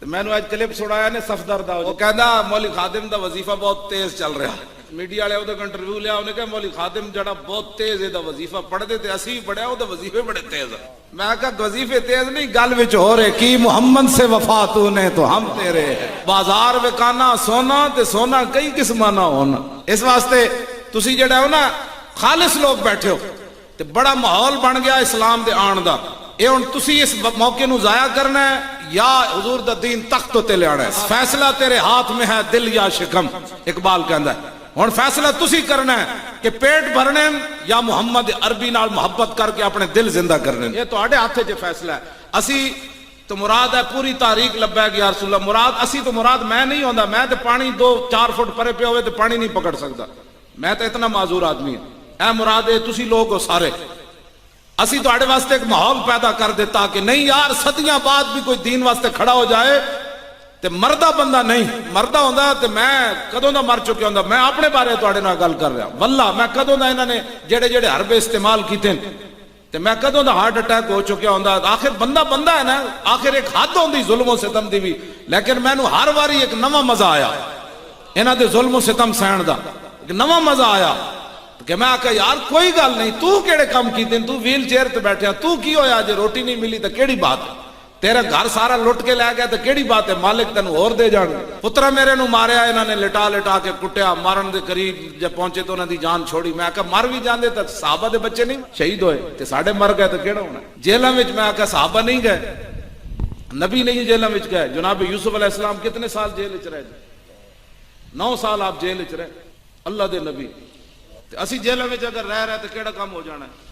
میں نے آج کلپ سنایا نے صفدر دا وہ کہندا مولوی خادم دا وظیفہ بہت تیز چل رہا میڈیا والے وہ انٹرویو لیا انہیں کہا مولوی خادم جڑا بہت تیز ہے دا وظیفہ پڑھ دے تے اسی پڑھیا وہ دا وظیفے بڑے تیز ہے میں کہا وظیفے تیز نہیں گل وچ ہو رہے کی محمد سے وفا تو نے تو ہم تیرے بازار وکانا سونا تے سونا کئی قسماں نہ ہونا اس واسطے تسی جڑا ہو نا خالص لوگ بیٹھے ہو تے بڑا ماحول بن گیا اسلام دے آن دا اے ہن تسی اس موقع نو ضائع کرنا ہے یا حضور دا دین تخت تے لے آنا ہے فیصلہ تیرے ہاتھ میں ہے دل یا شکم اقبال کہندا ہے ہن فیصلہ تسی کرنا ہے کہ پیٹ بھرنے یا محمد عربی نال محبت کر کے اپنے دل زندہ کرنے یہ تواڈے ہاتھ وچ فیصلہ ہے اسی تو مراد ہے پوری تاریخ لبیک یا رسول اللہ مراد اسی تو مراد میں نہیں ہوندا میں تے پانی 2-4 فٹ پرے پہ ہوئے تے پانی نہیں پکڑ سکدا میں تے اتنا معذور آدمی ہوں اے مراد ہے تسی لوگ ہو سارے اسی تو آڑے واسطے ایک ماحول پیدا کر دیتا کہ نہیں یار صدیاں بعد بھی کوئی دین واسطے کھڑا ہو جائے تے مردہ بندہ نہیں مردہ ہوندا تے میں کدوں دا مر چکے ہوندا میں اپنے بارے تواڈے نال گل کر رہا واللہ میں کدوں دا انہاں نے جڑے حربے استعمال کیتے تے میں کدوں دا ہارٹ اٹیک ہو چکیا ہوندا آخر بندہ ہے نا آخر ایک حد ہوندی ظلم و ستم دی بھی لیکن مینوں ہر واری ایک نواں مزہ آیا انہاں دے ظلم و ستم سہن دا ایک نواں مزہ آیا کہ میں آکھا یار کوئی گل نہیں تو کیڑے کام کیتے تو ویل چیئر تے بیٹھیا تو کی ہویا جے روٹی نہیں ملی تے کیڑی بات ہے تیرا گھر سارا لٹ کے لے گیا تے کیڑی بات ہے مالک تینوں اور دے جان پترا میرے نو ماریا انہاں نے لٹا کے کٹیا مارن دے قریب جب پہنچے تو انہاں دی جان چھوڑی میں آکھا مر بھی جاندے تے صحابہ دے بچے نہیں شہید ہوئے تے ساڈے مر گئے تے کیڑا ہونا جیلاں وچ میں آکھا صحابہ نہیں گئے نبی نہیں جیلاں وچ گئے جناب یوسف علیہ السلام کتنے سال جیل وچ رہے 9 سال آپ جیل وچ رہے اللہ دے نبی اسی جیلوں میں اگر رہ رہے تو کیڑا کام ہو جانا ہے